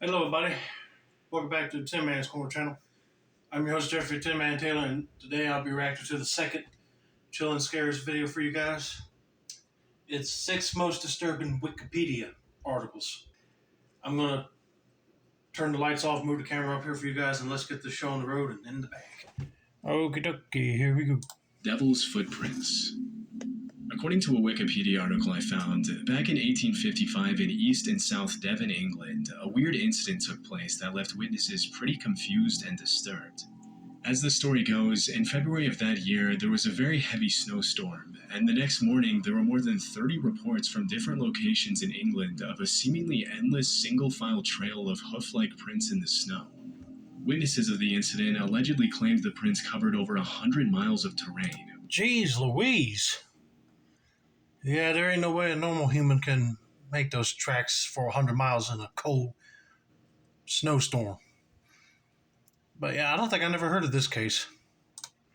Hello, everybody. Welcome back to the Tin Man's Corner channel. I'm your host, Jeffrey Tin Man Taylor, and today I'll be reacting to the second Chill and Scares video for you guys. It's 6 most disturbing Wikipedia articles. I'm going to turn the lights off, move the camera up here for you guys, and let's get this show on the road and in the bag. Okie dokie, here we go. Devil's Footprints. According to a Wikipedia article I found, back in 1855 in East and South Devon, England, a weird incident took place that left witnesses pretty confused and disturbed. As the story goes, in February of that year, there was a very heavy snowstorm, and the next morning there were more than 30 reports from different locations in England of a seemingly endless single-file trail of hoof-like prints in the snow. Witnesses of the incident allegedly claimed the prints covered over 100 miles of terrain. Jeez Louise. Yeah, there ain't no way a normal human can make those tracks for 100 miles in a cold snowstorm. But yeah, I don't think I never heard of this case.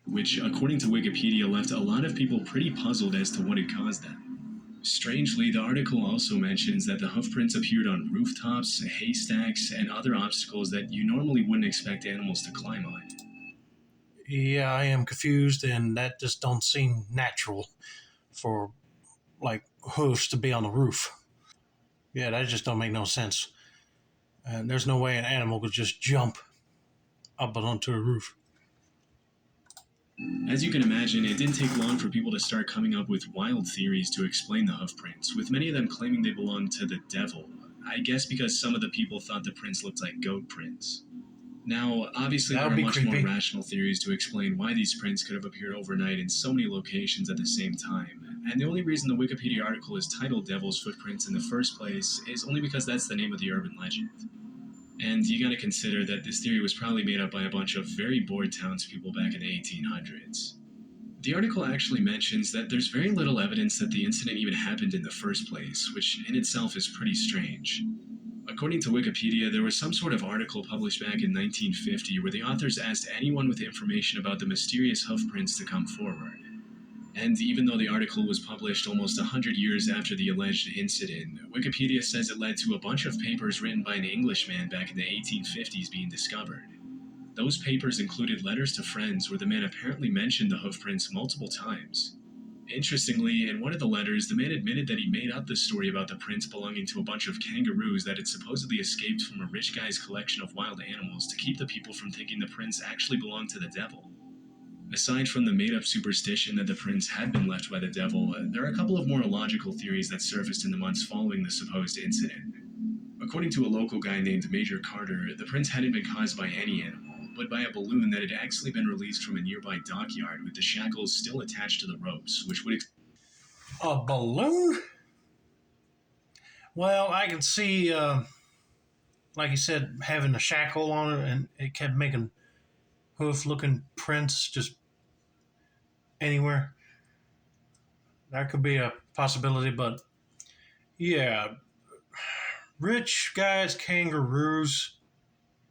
Which, according to Wikipedia, left a lot of people pretty puzzled as to what had caused them. Strangely, the article also mentions that the hoofprints appeared on rooftops, haystacks, and other obstacles that you normally wouldn't expect animals to climb on. Yeah, I am confused, and that just don't seem natural for, like, hoofs to be on the roof. Yeah, that just don't make no sense. And there's no way an animal could just jump up onto a roof. As you can imagine, it didn't take long for people to start coming up with wild theories to explain the hoofprints, with many of them claiming they belonged to the devil. I guess because some of the people thought the prints looked like goat prints. Now, obviously there are much more rational theories to explain why these prints could have appeared overnight in so many locations at the same time, and the only reason the Wikipedia article is titled Devil's Footprints in the first place is only because that's the name of the urban legend. And you gotta consider that this theory was probably made up by a bunch of very bored townspeople back in the 1800s. The article actually mentions that there's very little evidence that the incident even happened in the first place, which in itself is pretty strange. According to Wikipedia, there was some sort of article published back in 1950 where the authors asked anyone with information about the mysterious hoofprints to come forward. And even though the article was published almost 100 years after the alleged incident, Wikipedia says it led to a bunch of papers written by an Englishman back in the 1850s being discovered. Those papers included letters to friends where the man apparently mentioned the hoofprints multiple times. Interestingly, in one of the letters, the man admitted that he made up the story about the prints belonging to a bunch of kangaroos that had supposedly escaped from a rich guy's collection of wild animals to keep the people from thinking the prints actually belonged to the devil. Aside from the made-up superstition that the prints had been left by the devil, there are a couple of more illogical theories that surfaced in the months following the supposed incident. According to a local guy named Major Carter, the prints hadn't been caused by any animal, but by a balloon that had actually been released from a nearby dockyard with the shackles still attached to the ropes, which would... A balloon? Well, I can see, like you said, having a shackle on it, and it kept making hoof-looking prints just anywhere. That could be a possibility, but yeah, rich guys, kangaroos,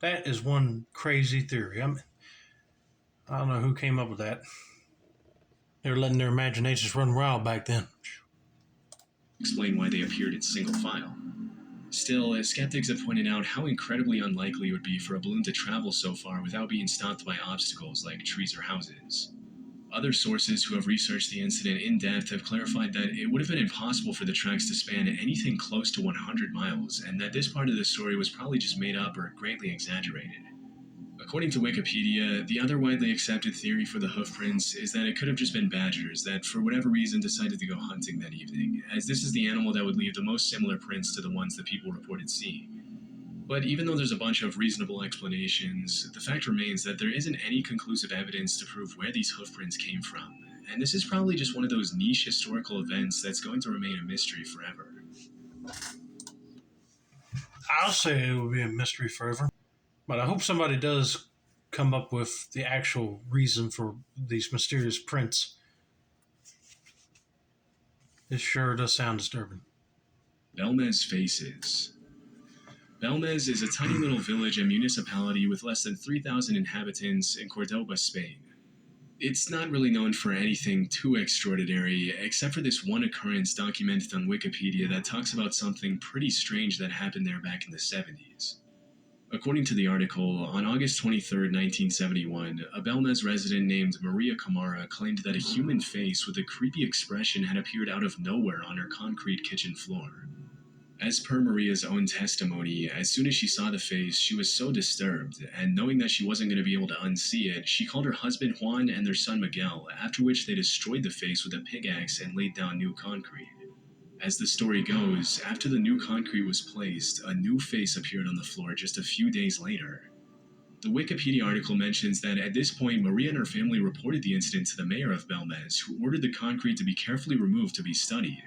that is one crazy theory. I don't know who came up with that. They were letting their imaginations run wild back then. Explain why they appeared in single file. Still, skeptics have pointed out how incredibly unlikely it would be for a balloon to travel so far without being stopped by obstacles like trees or houses. Other sources who have researched the incident in depth have clarified that it would have been impossible for the tracks to span anything close to 100 miles, and that this part of the story was probably just made up or greatly exaggerated. According to Wikipedia, the other widely accepted theory for the hoofprints is that it could have just been badgers that, for whatever reason, decided to go hunting that evening, as this is the animal that would leave the most similar prints to the ones that people reported seeing. But even though there's a bunch of reasonable explanations, the fact remains that there isn't any conclusive evidence to prove where these hoofprints came from, and this is probably just one of those niche historical events that's going to remain a mystery forever. I'll say it will be a mystery forever. But I hope somebody does come up with the actual reason for these mysterious prints. It sure does sound disturbing. Belmez Faces. Belmez is a tiny little village and municipality with less than 3,000 inhabitants in Cordoba, Spain. It's not really known for anything too extraordinary, except for this one occurrence documented on Wikipedia that talks about something pretty strange that happened there back in the 70s. According to the article, on August 23rd, 1971, a Belmez resident named Maria Camara claimed that a human face with a creepy expression had appeared out of nowhere on her concrete kitchen floor. As per Maria's own testimony, as soon as she saw the face, she was so disturbed, and knowing that she wasn't going to be able to unsee it, she called her husband Juan and their son Miguel, after which they destroyed the face with a pickaxe and laid down new concrete. As the story goes, after the new concrete was placed, a new face appeared on the floor just a few days later. The Wikipedia article mentions that at this point, Maria and her family reported the incident to the mayor of Belmez, who ordered the concrete to be carefully removed to be studied.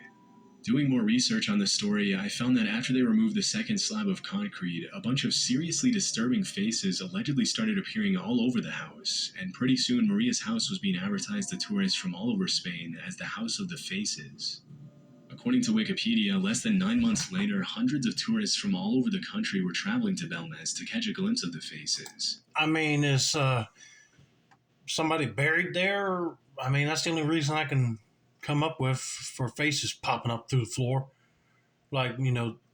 Doing more research on the story, I found that after they removed the second slab of concrete, a bunch of seriously disturbing faces allegedly started appearing all over the house, and pretty soon Maria's house was being advertised to tourists from all over Spain as the House of the Faces. According to Wikipedia, less than 9 months later, hundreds of tourists from all over the country were traveling to Belmez to catch a glimpse of the faces. I mean, is somebody buried there? I mean, that's the only reason I can come up with for faces popping up through the floor. Like,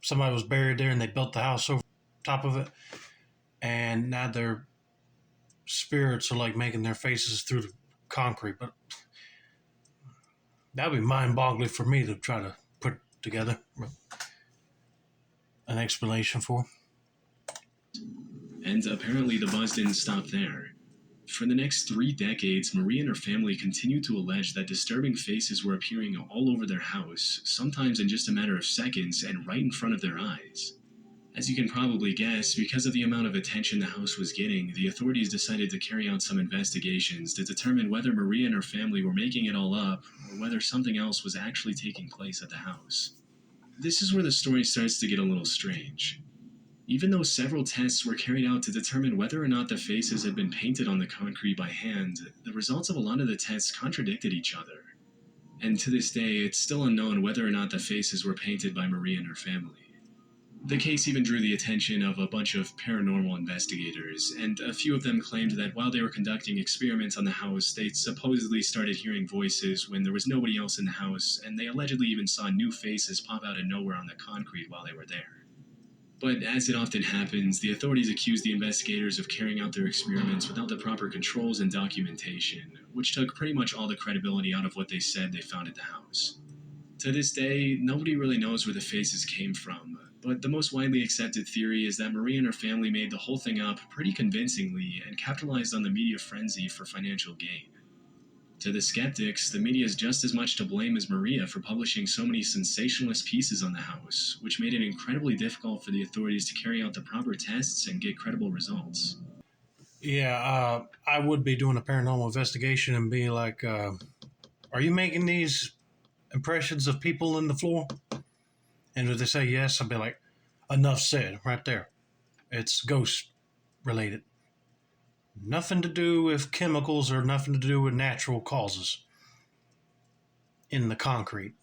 somebody was buried there and they built the house over top of it. And now their spirits are like making their faces through the concrete. But that would be mind-boggling for me to try to put together an explanation for. And apparently the buzz didn't stop there. For the next 3 decades, Maria and her family continued to allege that disturbing faces were appearing all over their house, sometimes in just a matter of seconds and right in front of their eyes. As you can probably guess, because of the amount of attention the house was getting, the authorities decided to carry out some investigations to determine whether Maria and her family were making it all up or whether something else was actually taking place at the house. This is where the story starts to get a little strange. Even though several tests were carried out to determine whether or not the faces had been painted on the concrete by hand, the results of a lot of the tests contradicted each other. And to this day, it's still unknown whether or not the faces were painted by Maria and her family. The case even drew the attention of a bunch of paranormal investigators, and a few of them claimed that while they were conducting experiments on the house, they supposedly started hearing voices when there was nobody else in the house, and they allegedly even saw new faces pop out of nowhere on the concrete while they were there. But as it often happens, the authorities accused the investigators of carrying out their experiments without the proper controls and documentation, which took pretty much all the credibility out of what they said they found at the house. To this day, nobody really knows where the faces came from, but the most widely accepted theory is that Maria and her family made the whole thing up pretty convincingly and capitalized on the media frenzy for financial gain. To the skeptics, the media is just as much to blame as Maria for publishing so many sensationalist pieces on the house, which made it incredibly difficult for the authorities to carry out the proper tests and get credible results. Yeah, I would be doing a paranormal investigation and be like, are you making these impressions of people in the floor? And if they say yes, I'd be like, enough said, right there. It's ghost related. Nothing to do with chemicals or nothing to do with natural causes in the concrete.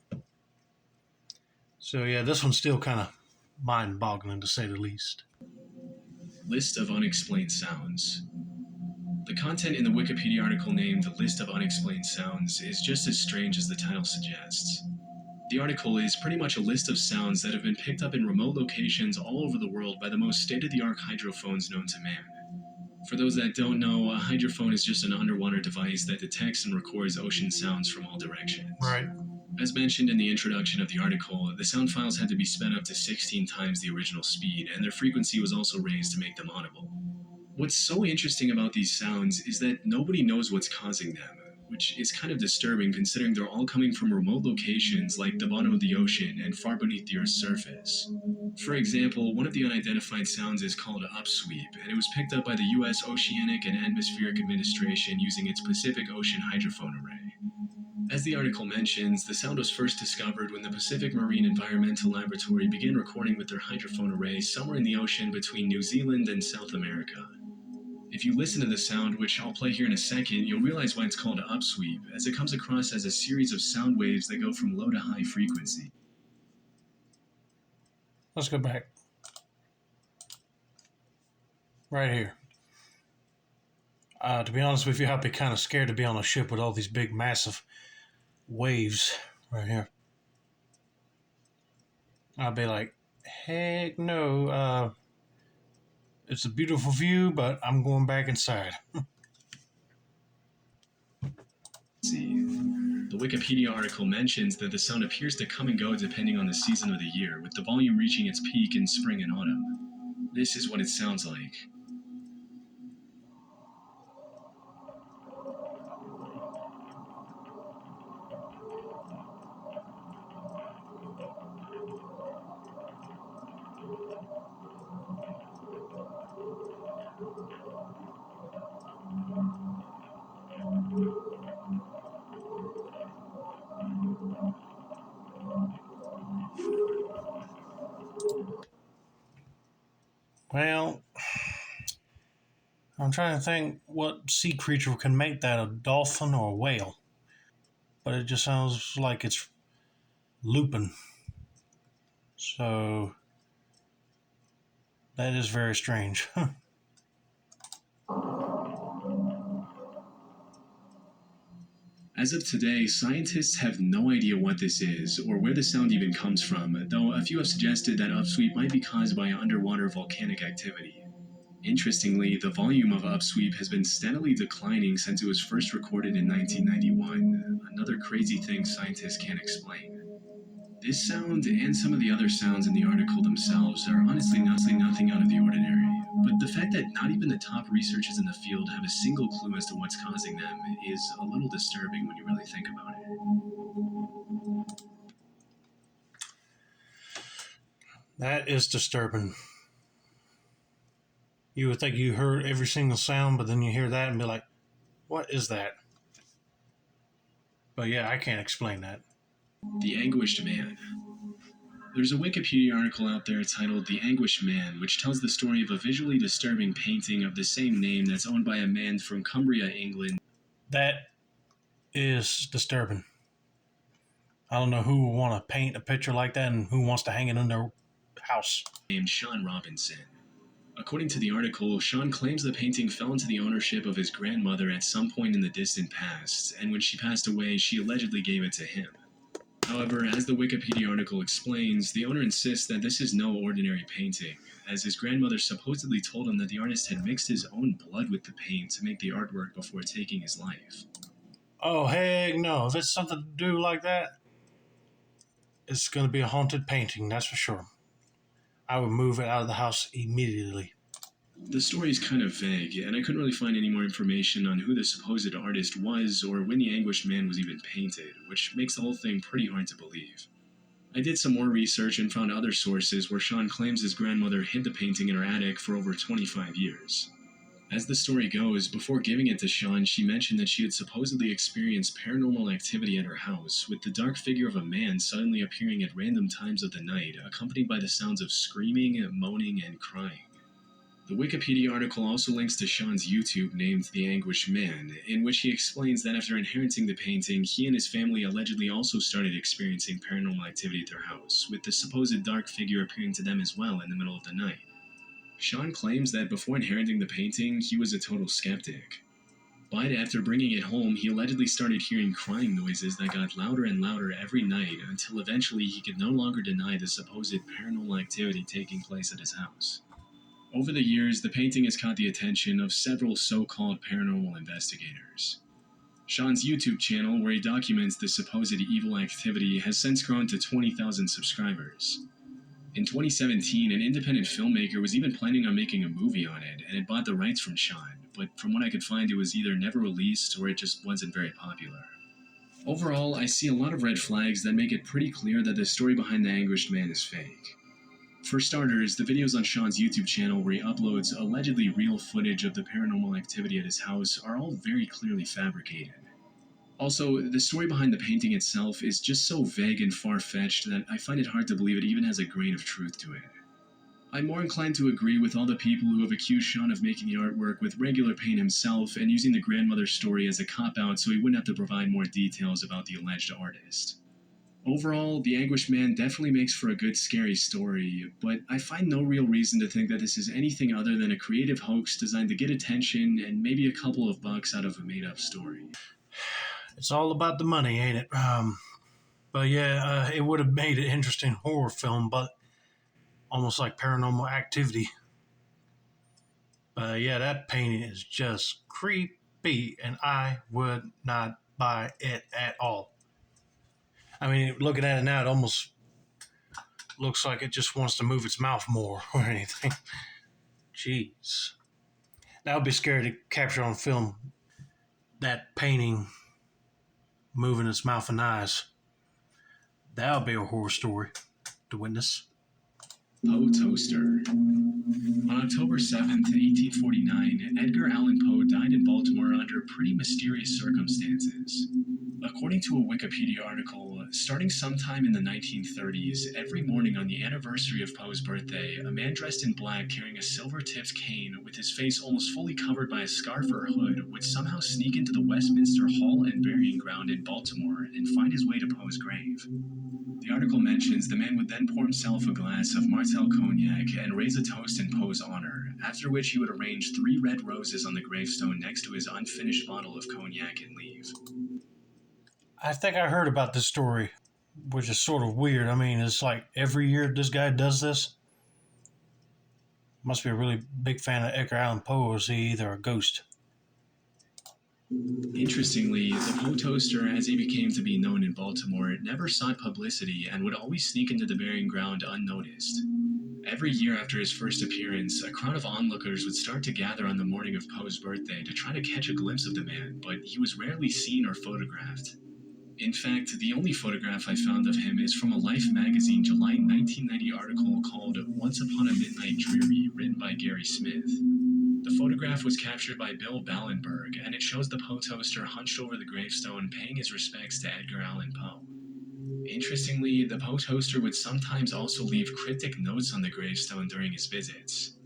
So yeah, this one's still kind of mind-boggling to say the least. List of unexplained sounds. The content in the Wikipedia article named The List of Unexplained Sounds is just as strange as the title suggests. The article is pretty much a list of sounds that have been picked up in remote locations all over the world by the most state-of-the-art hydrophones known to man. For those that don't know, a hydrophone is just an underwater device that detects and records ocean sounds from all directions. Right. As mentioned in the introduction of the article, the sound files had to be sped up to 16 times the original speed, and their frequency was also raised to make them audible. What's so interesting about these sounds is that nobody knows what's causing them, which is kind of disturbing considering they're all coming from remote locations like the bottom of the ocean and far beneath the Earth's surface. For example, one of the unidentified sounds is called upsweep, and it was picked up by the U.S. Oceanic and Atmospheric Administration using its Pacific Ocean Hydrophone Array. As the article mentions, the sound was first discovered when the Pacific Marine Environmental Laboratory began recording with their hydrophone array somewhere in the ocean between New Zealand and South America. If you listen to the sound, which I'll play here in a second, you'll realize why it's called an upsweep, as it comes across as a series of sound waves that go from low to high frequency. Let's go back. Right here. To be honest with you, I'd be kind of scared to be on a ship with all these big, massive waves right here. I'd be like, heck no. It's a beautiful view, but I'm going back inside. See, the Wikipedia article mentions that the sound appears to come and go depending on the season of the year, with the volume reaching its peak in spring and autumn. This is what it sounds like. Well, I'm trying to think what sea creature can make that, a dolphin or a whale. But it just sounds like it's looping. So that is very strange. As of today, scientists have no idea what this is or where the sound even comes from, though a few have suggested that upsweep might be caused by underwater volcanic activity. Interestingly, the volume of upsweep has been steadily declining since it was first recorded in 1991, another crazy thing scientists can't explain. This sound and some of the other sounds in the article themselves are honestly nothing out of the ordinary, but the fact that not even the top researchers in the field have a single clue as to what's causing them is a little disturbing when you really think about it. That is disturbing. You would think you heard every single sound, but then you hear that and be like, what is that? But yeah, I can't explain that. The Anguished Man. There's a Wikipedia article out there titled The Anguished Man, which tells the story of a visually disturbing painting of the same name that's owned by a man from Cumbria, England. That is disturbing. I don't know who would want to paint a picture like that and who wants to hang it in their house. Named Sean Robinson. According to the article, Sean claims the painting fell into the ownership of his grandmother at some point in the distant past, and when she passed away, she allegedly gave it to him. However, as the Wikipedia article explains, the owner insists that this is no ordinary painting, as his grandmother supposedly told him that the artist had mixed his own blood with the paint to make the artwork before taking his life. Oh, heck no. If it's something to do like that, it's going to be a haunted painting, that's for sure. I would move it out of the house immediately. The story is kind of vague, and I couldn't really find any more information on who the supposed artist was or when the Anguished Man was even painted, which makes the whole thing pretty hard to believe. I did some more research and found other sources where Sean claims his grandmother hid the painting in her attic for over 25 years. As the story goes, before giving it to Sean, she mentioned that she had supposedly experienced paranormal activity at her house, with the dark figure of a man suddenly appearing at random times of the night, accompanied by the sounds of screaming, moaning, and crying. The Wikipedia article also links to Sean's YouTube named The Anguished Man, in which he explains that after inheriting the painting, he and his family allegedly also started experiencing paranormal activity at their house, with the supposed dark figure appearing to them as well in the middle of the night. Sean claims that before inheriting the painting, he was a total skeptic. But after bringing it home, he allegedly started hearing crying noises that got louder and louder every night until eventually he could no longer deny the supposed paranormal activity taking place at his house. Over the years, the painting has caught the attention of several so-called paranormal investigators. Sean's YouTube channel, where he documents the supposed evil activity, has since grown to 20,000 subscribers. In 2017, an independent filmmaker was even planning on making a movie on it, and had bought the rights from Sean, but from what I could find, it was either never released or it just wasn't very popular. Overall, I see a lot of red flags that make it pretty clear that the story behind the Anguished Man is fake. For starters, the videos on Sean's YouTube channel where he uploads allegedly real footage of the paranormal activity at his house are all very clearly fabricated. Also, the story behind the painting itself is just so vague and far-fetched that I find it hard to believe it even has a grain of truth to it. I'm more inclined to agree with all the people who have accused Sean of making the artwork with regular paint himself and using the grandmother's story as a cop-out so he wouldn't have to provide more details about the alleged artist. Overall, The Anguished Man definitely makes for a good scary story, but I find no real reason to think that this is anything other than a creative hoax designed to get attention and maybe a couple of bucks out of a made-up story. It's all about the money, ain't it? But yeah, it would have made an interesting horror film, but almost like Paranormal Activity. Yeah, that painting is just creepy, and I would not buy it at all. I mean, looking at it now, it almost looks like it just wants to move its mouth more or anything. Jeez. That would be scary to capture on film, that painting moving its mouth and eyes. That would be a horror story to witness. Poe Toaster. On October 7th, 1849, Edgar Allan Poe died in Baltimore under pretty mysterious circumstances. According to a Wikipedia article, starting sometime in the 1930s, every morning on the anniversary of Poe's birthday, a man dressed in black carrying a silver-tipped cane with his face almost fully covered by a scarf or hood would somehow sneak into the Westminster Hall and Burying Ground in Baltimore and find his way to Poe's grave. The article mentions the man would then pour himself a glass of Martell cognac and raise a toast in Poe's honor, after which he would arrange 3 red roses on the gravestone next to his unfinished bottle of cognac and leave. I think I heard about this story, which is sort of weird. I mean, it's like every year this guy does this. Must be a really big fan of Edgar Allan Poe, or is he either a ghost? Interestingly, the Poe Toaster, as he became to be known in Baltimore, never sought publicity and would always sneak into the burying ground unnoticed. Every year after his first appearance, a crowd of onlookers would start to gather on the morning of Poe's birthday to try to catch a glimpse of the man, but he was rarely seen or photographed. In fact, the only photograph I found of him is from a Life magazine July 1990 article called Once Upon a Midnight Dreary, written by Gary Smith. The photograph was captured by Bill Ballenberg, and it shows the Poe Toaster hunched over the gravestone paying his respects to Edgar Allan Poe. Interestingly, the Poe Toaster would sometimes also leave cryptic notes on the gravestone during his visits.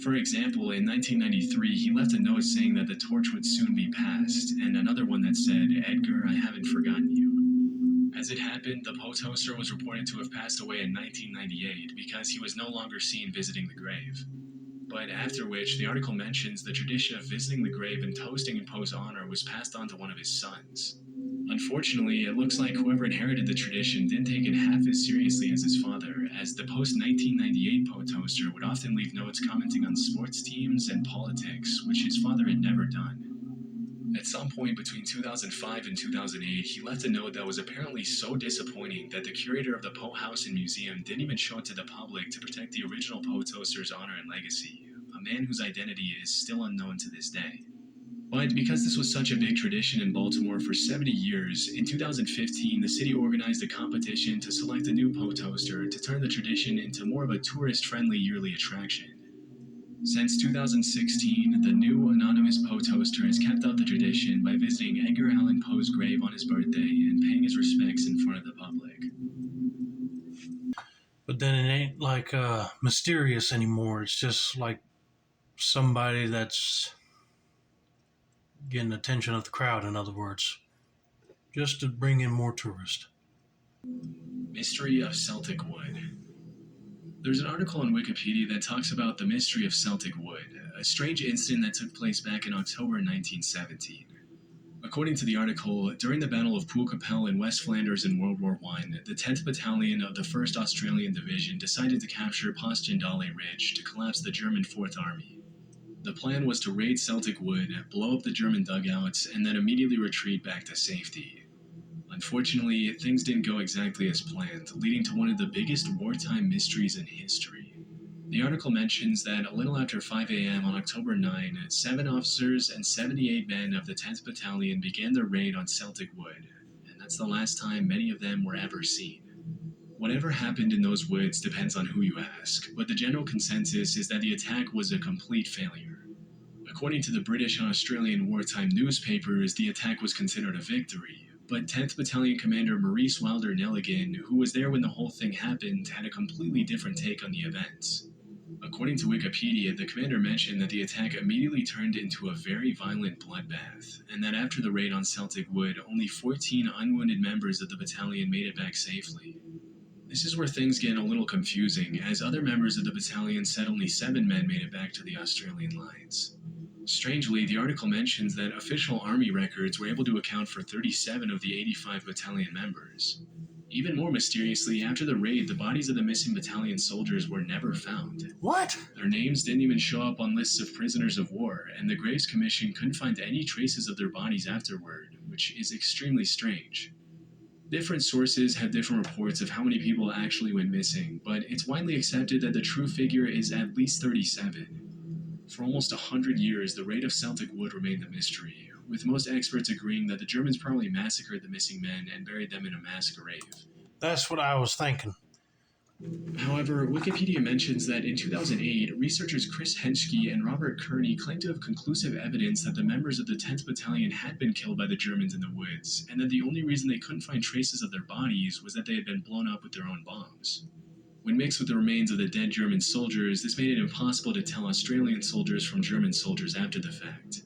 For example, in 1993, he left a note saying that the torch would soon be passed, and another one that said, "Edgar, I haven't forgotten you." As it happened, the Poe Toaster was reported to have passed away in 1998 because he was no longer seen visiting the grave. But after which, the article mentions the tradition of visiting the grave and toasting in Poe's honor was passed on to one of his sons. Unfortunately, it looks like whoever inherited the tradition didn't take it half as seriously as his father, as the post-1998 Poe Toaster would often leave notes commenting on sports teams and politics, which his father had never done. At some point between 2005 and 2008, he left a note that was apparently so disappointing that the curator of the Poe House and Museum didn't even show it to the public to protect the original Poe Toaster's honor and legacy, a man whose identity is still unknown to this day. But because this was such a big tradition in Baltimore for 70 years, in 2015 the city organized a competition to select a new Poe Toaster to turn the tradition into more of a tourist-friendly yearly attraction. Since 2016, the new anonymous Poe Toaster has kept up the tradition by visiting Edgar Allan Poe's grave on his birthday and paying his respects in front of the public. But then it ain't like mysterious anymore. It's just like somebody that's getting attention of the crowd, in other words, just to bring in more tourists. Mystery of Celtic Wood. There's an article on Wikipedia that talks about the mystery of Celtic Wood, a strange incident that took place back in October 1917. According to the article, during the Battle of Poel Capelle in West Flanders in World War I, the 10th Battalion of the 1st Australian Division decided to capture Passchendaele Ridge to collapse the German Fourth Army. The plan was to raid Celtic Wood, blow up the German dugouts, and then immediately retreat back to safety. Unfortunately, things didn't go exactly as planned, leading to one of the biggest wartime mysteries in history. The article mentions that a little after 5 a.m. on October 9, 7 officers and 78 men of the 10th Battalion began their raid on Celtic Wood, and that's the last time many of them were ever seen. Whatever happened in those woods depends on who you ask, but the general consensus is that the attack was a complete failure. According to the British and Australian wartime newspapers, the attack was considered a victory, but 10th Battalion Commander Maurice Wilder Nelligan, who was there when the whole thing happened, had a completely different take on the events. According to Wikipedia, the commander mentioned that the attack immediately turned into a very violent bloodbath, and that after the raid on Celtic Wood, only 14 unwounded members of the battalion made it back safely. This is where things get a little confusing, as other members of the battalion said only 7 men made it back to the Australian lines. Strangely, the article mentions that official army records were able to account for 37 of the 85 battalion members. Even more mysteriously, after the raid, the bodies of the missing battalion soldiers were never found. What? Their names didn't even show up on lists of prisoners of war, and the Graves Commission couldn't find any traces of their bodies afterward, which is extremely strange. Different sources have different reports of how many people actually went missing, but it's widely accepted that the true figure is at least 37. For almost 100 years, the raid of Celtic Wood remained a mystery, with most experts agreeing that the Germans probably massacred the missing men and buried them in a mass grave. That's what I was thinking. However, Wikipedia mentions that in 2008, researchers Chris Henschke and Robert Kearney claimed to have conclusive evidence that the members of the 10th Battalion had been killed by the Germans in the woods, and that the only reason they couldn't find traces of their bodies was that they had been blown up with their own bombs. When mixed with the remains of the dead German soldiers, this made it impossible to tell Australian soldiers from German soldiers after the fact.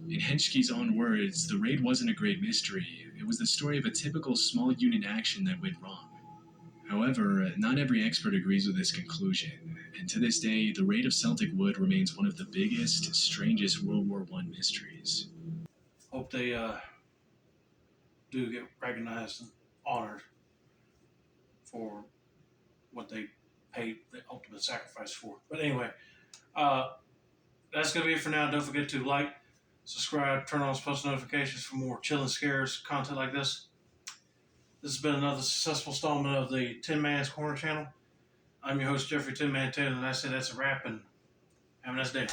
In Henschke's own words, the raid wasn't a great mystery, it was the story of a typical small unit action that went wrong. However, not every expert agrees with this conclusion, and to this day, the raid of Celtic Wood remains one of the biggest, strangest World War I mysteries. Hope they do get recognized and honored for what they paid the ultimate sacrifice for. But anyway, uh, that's going to be it for now. Don't forget to like, subscribe, turn on post notifications for more chill and scares content like this. This has been another successful installment of the Tin Man's Corner channel. I'm your host, Jeffrey Tin Man Taylor, and I say that's a wrap, and have a nice day.